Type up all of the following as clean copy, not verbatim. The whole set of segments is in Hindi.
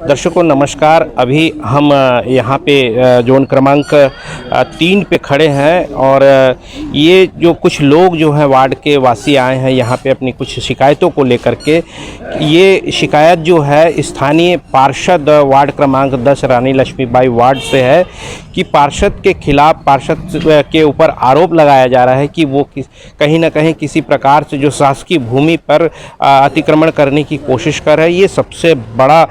दर्शकों नमस्कार। अभी हम यहाँ पे जोन क्रमांक 3 पे खड़े हैं और ये जो कुछ लोग जो हैं वार्ड के वासी आए हैं यहाँ पे अपनी कुछ शिकायतों को लेकर के। ये शिकायत जो है स्थानीय पार्षद वार्ड क्रमांक 10 रानी लक्ष्मीबाई वार्ड से है कि पार्षद के खिलाफ पार्षद के ऊपर आरोप लगाया जा रहा है कि वो कहीं ना कहीं किसी प्रकार से जो शासकीय भूमि पर अतिक्रमण करने की कोशिश कर रहे हैं। ये सबसे बड़ा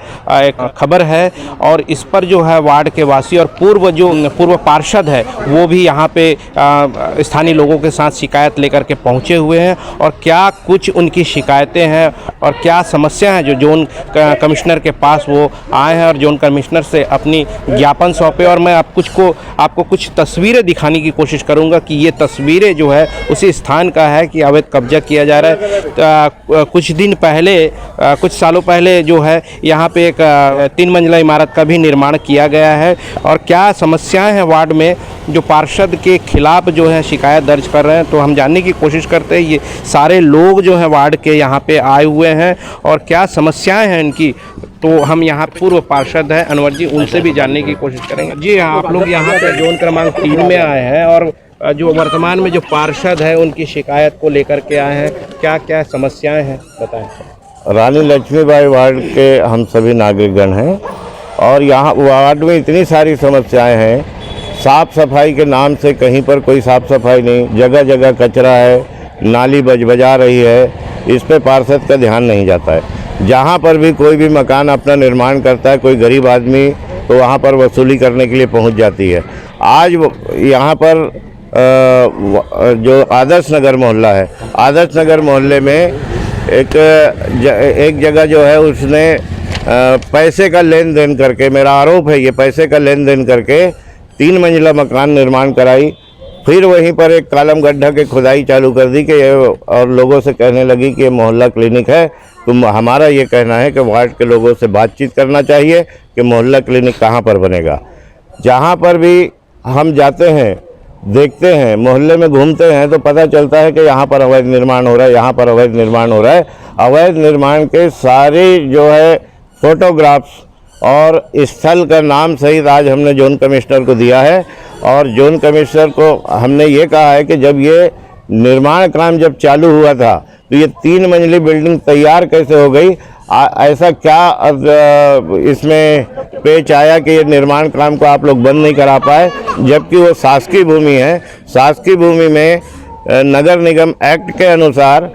एक खबर है और इस पर जो है वार्ड के वासी और पूर्व पार्षद है वो भी यहाँ पे स्थानीय लोगों के साथ शिकायत लेकर के पहुँचे हुए हैं और क्या कुछ उनकी शिकायतें हैं और क्या समस्या है जो जोन कमिश्नर के पास वो आए हैं और जोन कमिश्नर से अपनी ज्ञापन सौंपे। और मैं आपको कुछ तस्वीरें दिखाने की कोशिश करूंगा कि ये तस्वीरें जो है उसी स्थान का है कि अवैध कब्जा किया जा रहा है। कुछ दिन पहले कुछ सालों पहले जो है यहाँ पे एक 3 मंजिला इमारत का भी निर्माण किया गया है और क्या समस्याएं हैं वार्ड में जो पार्षद के खिलाफ जो है शिकायत दर्ज कर रहे हैं, तो हम जानने की कोशिश करते हैं। ये सारे लोग जो हैं वार्ड के यहाँ पे आए हुए हैं और क्या समस्याएं हैं इनकी, तो हम यहाँ पूर्व पार्षद हैं अनवर जी, उनसे भी जानने की कोशिश करेंगे। जी हाँ, आप लोग यहाँ पे जोन क्रमांक 3 में आए हैं और जो वर्तमान में जो पार्षद है उनकी शिकायत को लेकर के आए हैं, क्या क्या समस्याएं हैं बताएं। रानी लक्ष्मीबाई वार्ड के हम सभी नागरिकगण हैं और यहाँ वार्ड में इतनी सारी समस्याएं हैं। साफ़ सफाई के नाम से कहीं पर कोई साफ़ सफाई नहीं, जगह जगह कचरा है, नाली बजा रही है, इस पे पार्षद का ध्यान नहीं जाता है। जहाँ पर भी कोई भी मकान अपना निर्माण करता है कोई गरीब आदमी, तो वहाँ पर वसूली करने के लिए पहुँच जाती है। आज यहाँ पर जो आदर्श नगर मोहल्ला है, आदर्श नगर मोहल्ले में एक जगह जो है उसने पैसे का लेन देन करके, मेरा आरोप है ये, पैसे का लेन देन करके 3 मंजिला मकान निर्माण कराई। फिर वहीं पर एक कालम गड्ढा की खुदाई चालू कर दी कि और लोगों से कहने लगी कि ये मोहल्ला क्लिनिक है। तो हमारा ये कहना है कि वार्ड के लोगों से बातचीत करना चाहिए कि मोहल्ला क्लिनिक कहाँ पर बनेगा। जहाँ पर भी हम जाते हैं, देखते हैं, मोहल्ले में घूमते हैं तो पता चलता है कि यहाँ पर अवैध निर्माण हो रहा है, यहाँ पर अवैध निर्माण हो रहा है। अवैध निर्माण के सारे जो है फोटोग्राफ्स और स्थल का नाम सहित आज हमने जोन कमिश्नर को दिया है और जोन कमिश्नर को हमने ये कहा है कि जब ये निर्माण काम जब चालू हुआ था तो ये 3 मंजिली बिल्डिंग तैयार कैसे हो गई, ऐसा क्या इसमें पेच आया कि ये निर्माण काम को आप लोग बंद नहीं करा पाए, जबकि वो शासकीय भूमि है। शासकीय भूमि में नगर निगम एक्ट के अनुसार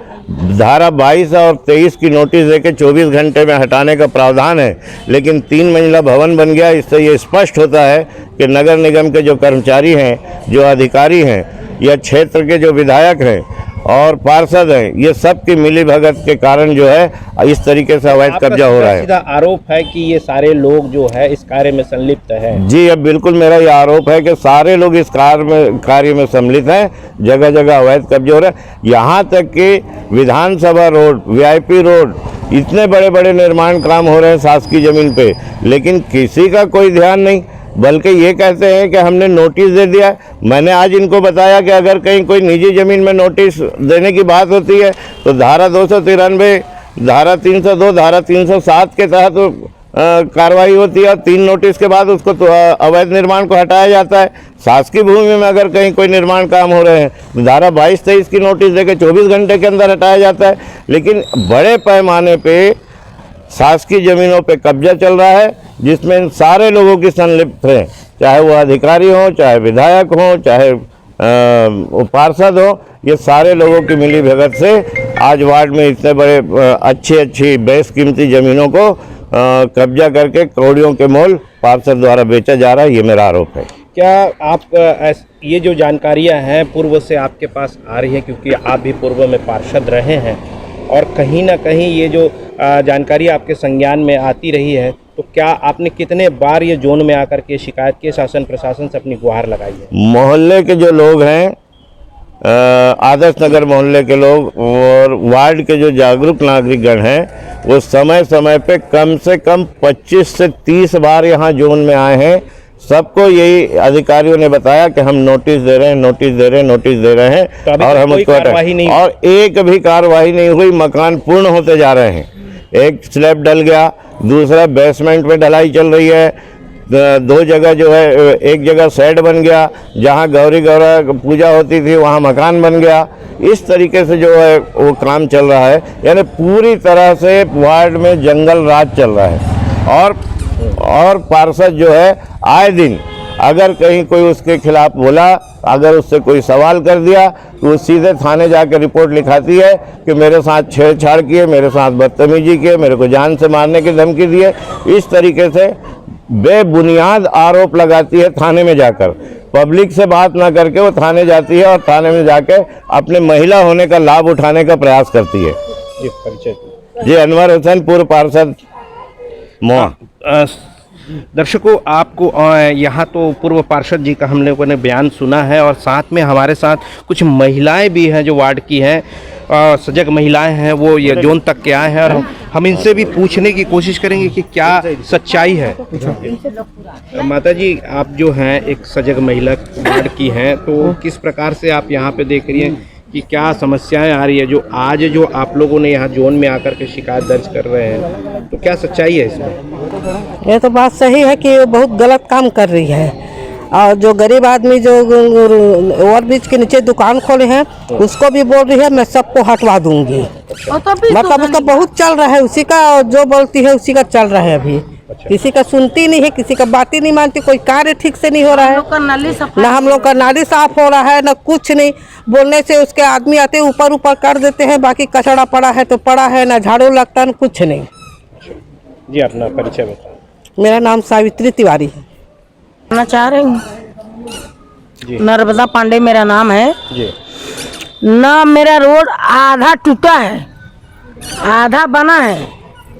धारा 22 और 23 की नोटिस देके 24 घंटे में हटाने का प्रावधान है, लेकिन 3 मंजिला भवन बन गया। इससे ये स्पष्ट होता है कि नगर निगम के जो कर्मचारी हैं, जो अधिकारी हैं या क्षेत्र के जो विधायक हैं और पार्षद हैं, ये सब की मिलीभगत के कारण जो है इस तरीके से अवैध कब्जा हो रहा है। सीधा आरोप है कि ये सारे लोग जो है इस कार्य में संलिप्त हैं। जी, अब बिल्कुल मेरा ये आरोप है कि सारे लोग इस कार्य में सम्मिलित हैं। जगह जगह अवैध कब्जे हो रहे हैं। यहाँ तक कि विधानसभा रोड, VIP रोड, इतने बड़े बड़े निर्माण काम हो रहे हैं शासकीय जमीन पे, लेकिन किसी का कोई ध्यान नहीं, बल्कि ये कहते हैं कि हमने नोटिस दे दिया। मैंने आज इनको बताया कि अगर कहीं कोई निजी ज़मीन में नोटिस देने की बात होती है तो धारा 293, धारा 302, धारा 307 के तहत कार्रवाई होती है और 3 नोटिस के बाद उसको तो अवैध निर्माण को हटाया जाता है। शासकीय भूमि में अगर कहीं कोई निर्माण काम हो रहे हैं तो धारा 22-23 की नोटिस देकर 24 घंटे के अंदर हटाया जाता है। लेकिन बड़े पैमाने पे शासकीय ज़मीनों पे कब्जा चल रहा है जिसमें इन सारे लोगों की संलिप्त हैं, चाहे वो अधिकारी हों, चाहे विधायक हों, चाहे पार्षद हो। ये सारे लोगों की मिलीभगत से आज वार्ड में इतने बड़े अच्छी बेशकीमती ज़मीनों को कब्जा करके करोड़ों के मोल पार्षद द्वारा बेचा जा रहा है। ये मेरा आरोप है। क्या आप ये जो जानकारियां हैं पूर्व से आपके पास आ रही है, क्योंकि आप भी पूर्व में पार्षद रहे हैं और कहीं ना कहीं ये जो जानकारी आपके संज्ञान में आती रही है, तो क्या आपने कितने बार ये जोन में आकर के शिकायत की, शासन प्रशासन से अपनी गुहार लगाई है? मोहल्ले के जो लोग हैं, आदर्श नगर मोहल्ले के लोग और वार्ड के जो जागरूक नागरिकगण हैं, वो समय समय पे कम से कम 25 से 30 बार यहाँ जोन में आए हैं। सबको यही अधिकारियों ने बताया कि हम नोटिस दे रहे हैं, नोटिस दे रहे हैं, नोटिस दे रहे हैं, तो और हम उसको कार्रवाई नहीं, और एक भी कार्रवाई नहीं हुई। मकान पूर्ण होते जा रहे हैं, एक स्लैब डल गया, दूसरा बेसमेंट में ढलाई चल रही है, 2 जगह जो है, एक जगह शेड बन गया, जहाँ गौरी गौरा पूजा होती थी वहाँ मकान बन गया। इस तरीके से जो है वो काम चल रहा है, यानी पूरी तरह से वार्ड में जंगल राज चल रहा है। और पार्षद जो है आए दिन अगर कहीं कोई उसके खिलाफ बोला, अगर उससे कोई सवाल कर दिया तो वो सीधे थाने जाकर रिपोर्ट लिखाती है कि मेरे साथ छेड़छाड़ किए, मेरे साथ बदतमीजी किए, मेरे को जान से मारने की धमकी दी है। इस तरीके से बेबुनियाद आरोप लगाती है थाने में जाकर। पब्लिक से बात ना करके वो थाने जाती है और थाने में जाके अपने महिला होने का लाभ उठाने का प्रयास करती है। जी, अनवर हुसैन, पूर्व पार्षद मोआ। दर्शकों, आपको यहाँ तो पूर्व पार्षद जी का हम लोगों ने बयान सुना है और साथ में हमारे साथ कुछ महिलाएं भी हैं जो वार्ड की हैं, सजग महिलाएं हैं, वो ये जोन तक के आए हैं और हम इनसे भी पूछने की कोशिश करेंगे कि क्या सच्चाई है। माता जी, आप जो हैं एक सजग महिला वार्ड की हैं, तो किस प्रकार से आप यहाँ पे देख रही हैं कि क्या समस्याएं आ रही है जो आज जो आप लोगों ने यहाँ जोन में आकर के शिकायत दर्ज कर रहे हैं, तो क्या सच्चाई है इसमें? ये तो बात सही है कि वो बहुत गलत काम कर रही है और जो गरीब आदमी जो ओवरब्रिज के नीचे दुकान खोले हैं उसको भी बोल रही है मैं सबको हटवा दूंगी। मतलब उसका बहुत चल रहा है, उसी का जो बोलती है उसी का चल रहा है। अभी किसी का सुनती नहीं है, किसी का बात ही नहीं मानती, कोई कार्य ठीक से नहीं हो रहा है, ना हम लोग का नाली साफ हो रहा है, ना कुछ नहीं। बोलने से उसके आदमी आते ऊपर ऊपर कर देते हैं, बाकी कचड़ा पड़ा है तो पड़ा है, ना झाड़ू लगता है, कुछ नहीं। जी, अपना परिचय बताएं। मेरा नाम सावित्री तिवारी है। कहना चाह रही हूँ, नर्मदा पांडे मेरा नाम है जी। ना मेरा रोड आधा टूटा है, आधा बना है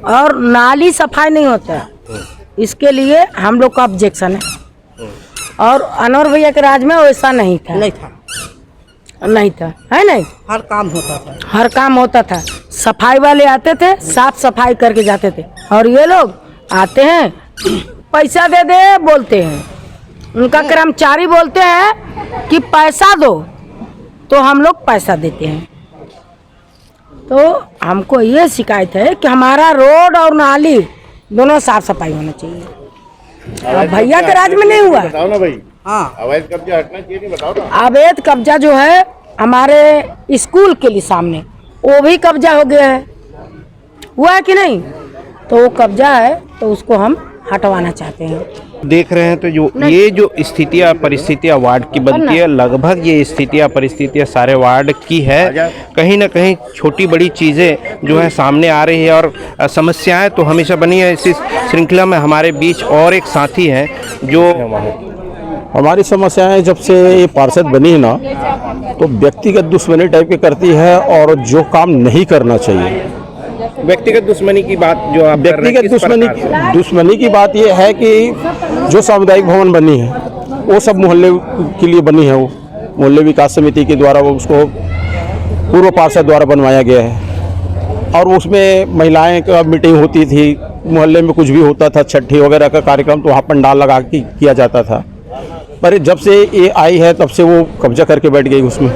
और नाली सफाई नहीं होता है। इसके लिए हम लोग का ऑब्जेक्शन है। और अनवर भैया के राज में वैसा नहीं था, नहीं था, है नहीं, हर काम होता था, हर काम होता था। सफाई वाले आते थे, साफ सफाई करके जाते थे। और ये लोग आते हैं, पैसा दे दे बोलते हैं, उनका कर्मचारी बोलते हैं कि पैसा दो, तो हम लोग पैसा देते हैं। तो हमको ये शिकायत है कि हमारा रोड और नाली दोनों साफ सफाई होना चाहिए। अब भैया के राज में नहीं हुआ। बताओ ना भाई। हाँ, अवैध कब्जा हटना चाहिए, नहीं बताओ ना। अवैध कब्जा जो है हमारे स्कूल के लिए सामने, वो भी कब्जा हो गया है, हुआ है कि नहीं? तो वो कब्जा है तो उसको हम हटवाना चाहते हैं। देख रहे हैं तो जो ये जो स्थितियाँ परिस्थितियाँ वार्ड की बनती है, लगभग ये स्थितियाँ परिस्थितियाँ सारे वार्ड की है। कहीं ना कहीं छोटी बड़ी चीज़ें जो है सामने आ रही है और समस्याएं तो हमेशा बनी है। इसी श्रृंखला में हमारे बीच और एक साथी हैं जो हमारी समस्याएं जब से ये पार्षद बनी है ना, तो व्यक्तिगत दुश्मनी टाइप की करती है और जो काम नहीं करना चाहिए। व्यक्तिगत दुश्मनी की बात जो आप व्यक्तिगत दुश्मनी की बात ये है कि जो सामुदायिक भवन बनी है वो सब मोहल्ले के लिए बनी है। वो मोहल्ले विकास समिति के द्वारा वो उसको पूर्व पार्षद द्वारा बनवाया गया है और उसमें महिलाएं का मीटिंग होती थी, मोहल्ले में कुछ भी होता था, छठी वगैरह का कार्यक्रम, तो वहाँ पंडाल लगा के किया जाता था। पर जब से ये आई है तब से वो कब्जा करके बैठ गई। उसमें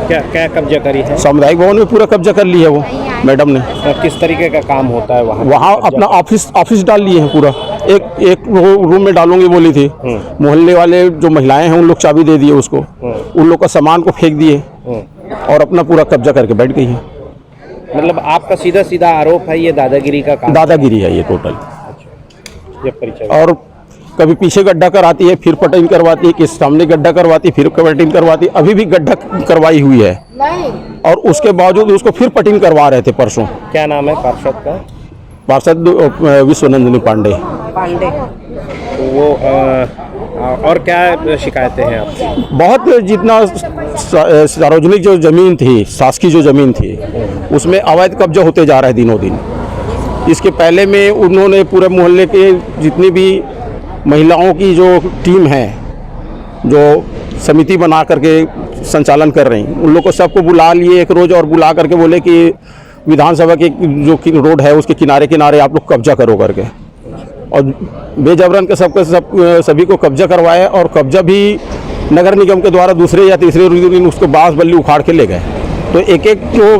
क्या कब्जा करी है? सामुदायिक भवन में पूरा कब्जा कर लिया वो मैडम ने। किस तरीके का काम होता है वहाँ? वहाँ अपना ऑफिस डाल लिए हैं पूरा। एक रूम में डालूंगी बोली थी, मोहल्ले वाले जो महिलाएं हैं उन लोग चाबी दे दिए उसको, उन लोग का सामान को फेंक दिए और अपना पूरा कब्जा करके बैठ गई है। मतलब आपका सीधा सीधा आरोप है ये दादागिरी का काम? दादागिरी है ये टोटल। ये परिचय। और कभी पीछे गड्ढा कराती है, फिर पटिंग करवाती है, कि सामने गड्ढा करवाती, फिर पटिंग करवाती। अभी भी गड्ढा करवाई हुई है और उसके बावजूद उसको फिर पटिंग करवा रहे थे परसों। क्या नाम है पार्षद का? पार्षद विश्वनंदिनी पांडे। वो और क्या शिकायतें हैं आपकी? बहुत, जितना सार्वजनिक जो जमीन थी, शासकीय जो जमीन थी, उसमें अवैध कब्जा होते जा रहा है दिनों दिन। इसके पहले में उन्होंने पूरे मोहल्ले के जितनी भी महिलाओं की जो टीम है, जो समिति बना करके संचालन कर रही, उन लोग को सबको बुला लिए एक रोज़ और बुला करके बोले कि विधानसभा के जो रोड है उसके किनारे किनारे आप लोग कब्जा करो करके, और बेजबरन के सभी को कब्जा करवाए। और कब्जा भी नगर निगम के द्वारा दूसरे या तीसरे दिन उसको बांस बल्ली उखाड़ के ले गए। तो एक एक जो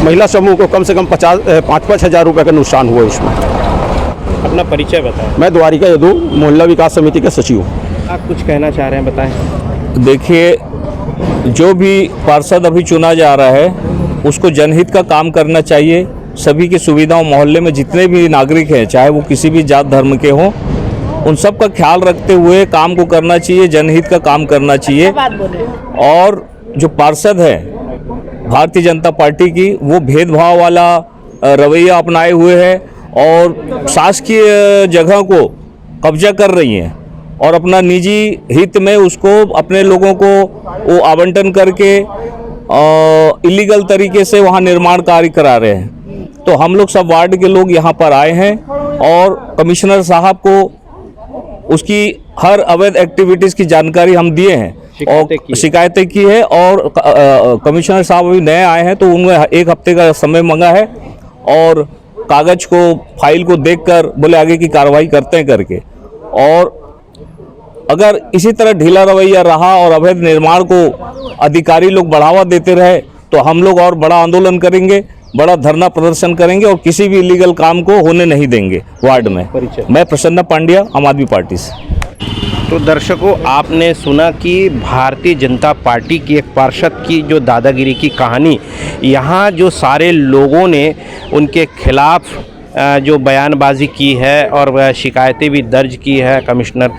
महिला समूह को कम से कम 5-5 हज़ार रुपये का नुकसान हुआ इसमें। अपना परिचय बताएं। मैं द्वारिका यदू मोहल्ला विकास समिति के सचिव हूँ। आप कुछ कहना चाह रहे हैं, बताएं। देखिए, जो भी पार्षद अभी चुना जा रहा है उसको जनहित का काम करना चाहिए। सभी की सुविधाओं, मोहल्ले में जितने भी नागरिक हैं, चाहे वो किसी भी जात धर्म के हों, उन सब का ख्याल रखते हुए काम को करना चाहिए, जनहित का काम करना चाहिए। और जो पार्षद है भारतीय जनता पार्टी की, वो भेदभाव वाला रवैया अपनाए हुए है और शासकीय जगह को कब्जा कर रही हैं और अपना निजी हित में उसको अपने लोगों को वो आवंटन करके इलीगल तरीके से वहाँ निर्माण कार्य करा रहे हैं। तो हम लोग सब वार्ड के लोग यहाँ पर आए हैं और कमिश्नर साहब को उसकी हर अवैध एक्टिविटीज़ की जानकारी हम दिए हैं और शिकायतें की है। और कमिश्नर साहब अभी नए आए हैं तो उन्होंने 1 हफ्ते का समय मांगा है और कागज़ को, फाइल को देखकर बोले आगे की कार्रवाई करते हैं करके। और अगर इसी तरह ढीला रवैया रहा और अवैध निर्माण को अधिकारी लोग बढ़ावा देते रहे तो हम लोग और बड़ा आंदोलन करेंगे, बड़ा धरना प्रदर्शन करेंगे और किसी भी इलीगल काम को होने नहीं देंगे वार्ड में। मैं प्रसन्न पांड्या, आम आदमी पार्टी से। तो दर्शकों, आपने सुना कि भारतीय जनता पार्टी की एक पार्षद की जो दादागिरी की कहानी, यहाँ जो सारे लोगों ने उनके खिलाफ जो बयानबाजी की है और वह शिकायतें भी दर्ज की है कमिश्नर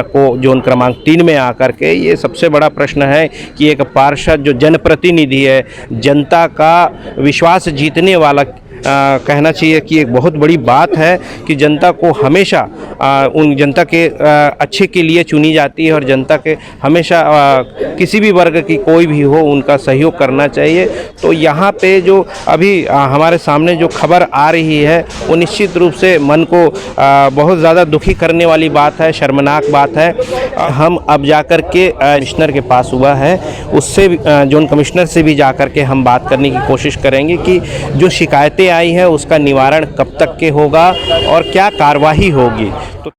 को जोन क्रमांक 3 में आकर के। ये सबसे बड़ा प्रश्न है कि एक पार्षद जो जनप्रतिनिधि है, जनता का विश्वास जीतने वाला, कहना चाहिए कि एक बहुत बड़ी बात है कि जनता को हमेशा उन जनता के अच्छे के लिए चुनी जाती है और जनता के हमेशा किसी भी वर्ग की कोई भी हो उनका सहयोग करना चाहिए। तो यहाँ पे जो अभी हमारे सामने जो खबर आ रही है वो निश्चित रूप से मन को बहुत ज़्यादा दुखी करने वाली बात है, शर्मनाक बात है। हम अब जाकर के कमिश्नर के पास हुआ है, उससे जोन कमिश्नर से भी जाकर के हम बात करने की कोशिश करेंगे कि जो शिकायतें आई है उसका निवारण कब तक के होगा और क्या कार्रवाई होगी। तो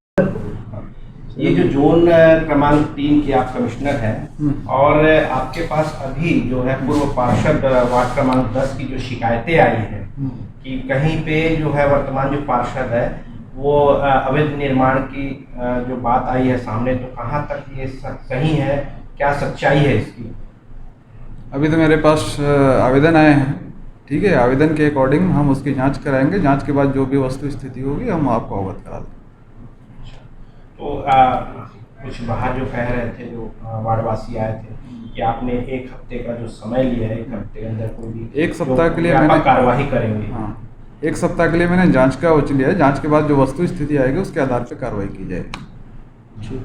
ये जो जोन क्रमांक 3 के आप कमिश्नर हैं और आपके पास अभी जो है पूर्व पार्षद वार्ड क्रमांक 10 की जो शिकायतें आई हैं कि कहीं पे जो है वर्तमान जो पार्षद है वो अवैध निर्माण की जो बात आई है सामने, तो कहाँ तक ये सही है, क्या सच्चाई है इसकी? अभी तो मेरे पास आवेदन आए हैं, ठीक है। आवेदन के अकॉर्डिंग हम उसकी जांच कराएंगे। जांच के बाद जो भी वस्तु स्थिति होगी हम आपको अवगत करा देंगे। तो कुछ बाहर जो कह रहे थे, जो वार्डवासी आए थे कि आपने 1 हफ्ते का जो समय लिया है, 1 हफ्ते के अंदर कोई भी 1 सप्ताह के लिए मैंने कार्रवाई करेंगे। हाँ, 1 सप्ताह के लिए मैंने जांच का वचन लिया है। जांच के बाद जो वस्तु स्थिति आएगी उसके आधार पर कार्रवाई की जाएगी।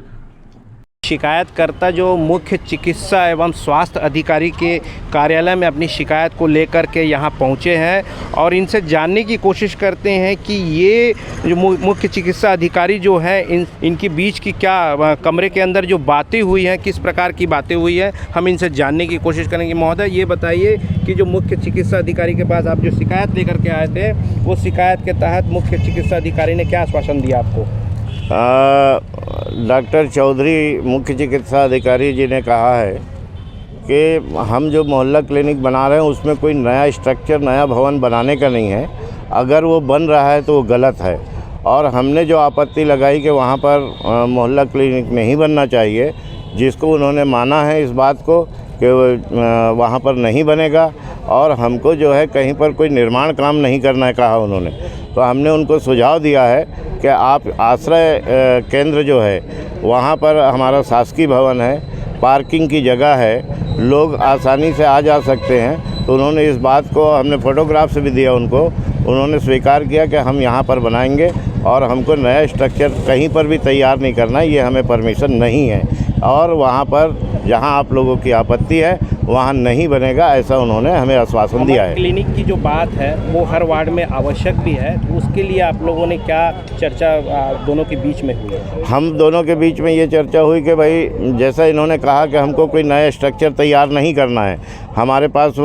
शिकायतकर्ता जो मुख्य चिकित्सा एवं स्वास्थ्य अधिकारी के कार्यालय में अपनी शिकायत को लेकर के यहाँ पहुँचे हैं और इनसे जानने की कोशिश करते हैं कि ये जो मुख्य चिकित्सा अधिकारी जो है इनके बीच की क्या कमरे के अंदर जो बातें हुई हैं, किस प्रकार की बातें हुई हैं, हम इनसे जानने की कोशिश करेंगे। महोदय, ये बताइए कि जो मुख्य चिकित्सा अधिकारी के पास आप जो शिकायत लेकर के आए थे, वो शिकायत के तहत मुख्य चिकित्सा अधिकारी ने क्या आश्वासन दिया आपको? डॉक्टर चौधरी मुख्य चिकित्सा अधिकारी जी ने कहा है कि हम जो मोहल्ला क्लिनिक बना रहे हैं उसमें कोई नया स्ट्रक्चर, नया भवन बनाने का नहीं है। अगर वो बन रहा है तो वो गलत है और हमने जो आपत्ति लगाई कि वहाँ पर मोहल्ला क्लिनिक नहीं बनना चाहिए, जिसको उन्होंने माना है इस बात को कि वहाँ पर नहीं बनेगा और हमको जो है कहीं पर कोई निर्माण काम नहीं करना है कहा उन्होंने। तो हमने उनको सुझाव दिया है कि आप आश्रय केंद्र जो है वहाँ पर हमारा शासकीय भवन है, पार्किंग की जगह है, लोग आसानी से आ जा सकते हैं। तो उन्होंने इस बात को, हमने फ़ोटोग्राफ से भी दिया उनको, उन्होंने स्वीकार किया कि हम यहाँ पर बनाएंगे और हमको नया स्ट्रक्चर कहीं पर भी तैयार नहीं करना है, ये हमें परमिशन नहीं है और वहाँ पर जहाँ आप लोगों की आपत्ति है वहाँ नहीं बनेगा, ऐसा उन्होंने हमें आश्वासन दिया है। क्लिनिक की जो बात है वो हर वार्ड में आवश्यक भी है, तो उसके लिए आप लोगों ने क्या चर्चा दोनों के बीच में हुई? हम दोनों के बीच में ये चर्चा हुई कि भाई जैसा इन्होंने कहा कि हमको कोई नया स्ट्रक्चर तैयार नहीं करना है, हमारे पास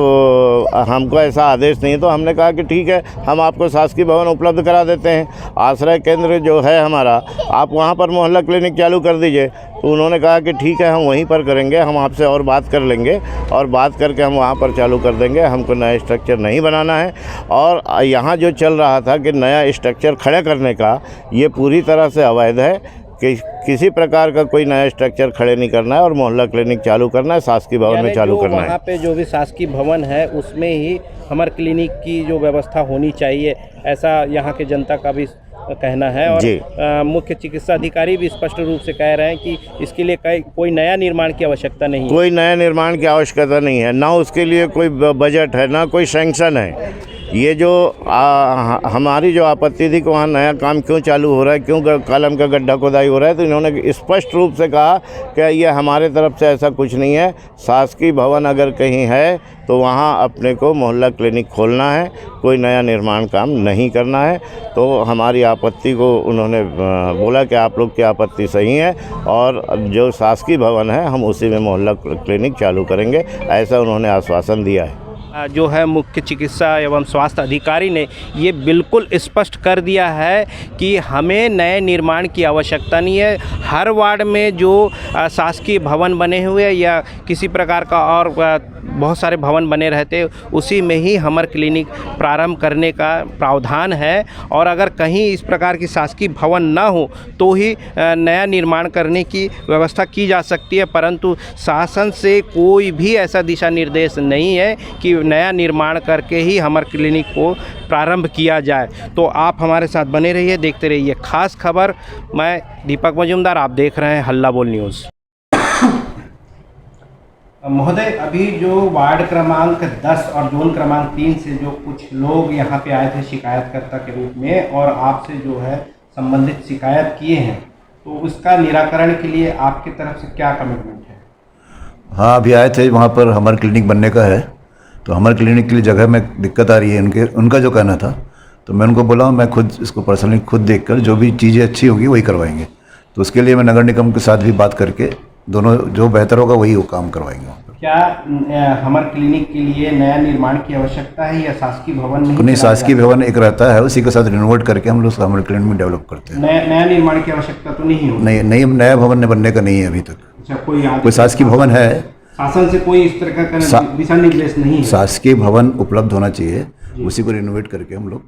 हमको ऐसा आदेश नहीं है, तो हमने कहा कि ठीक है, हम आपको शासकीय भवन उपलब्ध करा देते हैं। आश्रय केंद्र जो है हमारा, आप वहाँ पर मोहल्ला क्लिनिक चालू कर दीजिए। तो उन्होंने कहा कि ठीक है, हम वहीं पर करेंगे, हम आपसे और बात कर लेंगे और बात करके हम वहाँ पर चालू कर देंगे। हमको नया स्ट्रक्चर नहीं बनाना है। और यहाँ जो चल रहा था कि नया स्ट्रक्चर खड़े करने का, ये पूरी तरह से अवैध है कि किसी प्रकार का कोई नया स्ट्रक्चर खड़े नहीं करना है और मोहल्ला क्लिनिक चालू करना है, शासकीय भवन में चालू करना है। वहाँ पे जो भी शासकीय भवन है उसमें ही हमर क्लिनिक की जो व्यवस्था होनी चाहिए, ऐसा यहाँ के जनता का भी कहना है। और मुख्य चिकित्सा अधिकारी भी स्पष्ट रूप से कह रहे हैं कि इसके लिए कोई नया निर्माण की आवश्यकता नहीं है। कोई नया निर्माण की आवश्यकता नहीं है, ना उसके लिए कोई बजट है, ना कोई सैंक्शन है। ये जो हमारी जो आपत्ति थी कि वहाँ नया काम क्यों चालू हो रहा है, क्यों कॉलम का गड्ढा खोदाई हो रहा है, तो इन्होंने स्पष्ट रूप से कहा कि ये हमारे तरफ से ऐसा कुछ नहीं है। शासकीय भवन अगर कहीं है तो वहाँ अपने को मोहल्ला क्लिनिक खोलना है, कोई नया निर्माण काम नहीं करना है। तो हमारी आपत्ति को उन्होंने बोला कि आप लोग की आपत्ति सही है और जो शासकीय भवन है हम उसी में मोहल्ला क्लिनिक चालू करेंगे, ऐसा उन्होंने आश्वासन दिया है। जो है मुख्य चिकित्सा एवं स्वास्थ्य अधिकारी ने ये बिल्कुल स्पष्ट कर दिया है कि हमें नए निर्माण की आवश्यकता नहीं है। हर वार्ड में जो शासकीय भवन बने हुए या किसी प्रकार का और बहुत सारे भवन बने रहते, उसी में ही हमर क्लिनिक प्रारंभ करने का प्रावधान है। और अगर कहीं इस प्रकार की शासकीय भवन ना हो तो ही नया निर्माण करने की व्यवस्था की जा सकती है, परंतु शासन से कोई भी ऐसा दिशा निर्देश नहीं है कि नया निर्माण करके ही हमारे क्लिनिक को प्रारंभ किया जाए। तो आप हमारे साथ बने रहिए, देखते रहिए खास खबर। मैं दीपक मजूमदार, आप देख रहे हैं हल्ला बोल न्यूज़। महोदय, अभी जो वार्ड क्रमांक 10 और जोन क्रमांक 3 से जो कुछ लोग यहाँ पे आए थे शिकायतकर्ता के रूप में और आपसे जो है संबंधित शिकायत किए हैं, तो उसका निराकरण के लिए आपकी तरफ से क्या कमिटमेंट है? हाँ, अभी आए थे, वहाँ पर हमारे क्लिनिक बनने का है, तो हमारे क्लिनिक के लिए जगह में दिक्कत आ रही है। उनका जो कहना था, तो मैं उनको बोला मैं खुद इसको पर्सनली खुद देखकर जो भी चीज़ें अच्छी होगी वही करवाएंगे। तो उसके लिए मैं नगर निगम के साथ भी बात करके दोनों जो बेहतर होगा वही वो काम करवाएंगे। क्या हमारे क्लिनिक के लिए नया निर्माण की आवश्यकता है या शासकीय भवन नहीं, शासकीय भवन एक रहता है, उसी के साथ रिनोवेट करके हम लोग हमारे क्लिनिक में डेवलप करते हैं। नया निर्माण की आवश्यकता तो नहीं है? नहीं, नया भवन बनने का नहीं है अभी तक। अच्छा, कोई शासकीय भवन है, शासन से कोई इस तरह का दिशा निर्देश नहीं है? शासकीय भवन उपलब्ध होना चाहिए, उसी को रिनोवेट करके हम लोग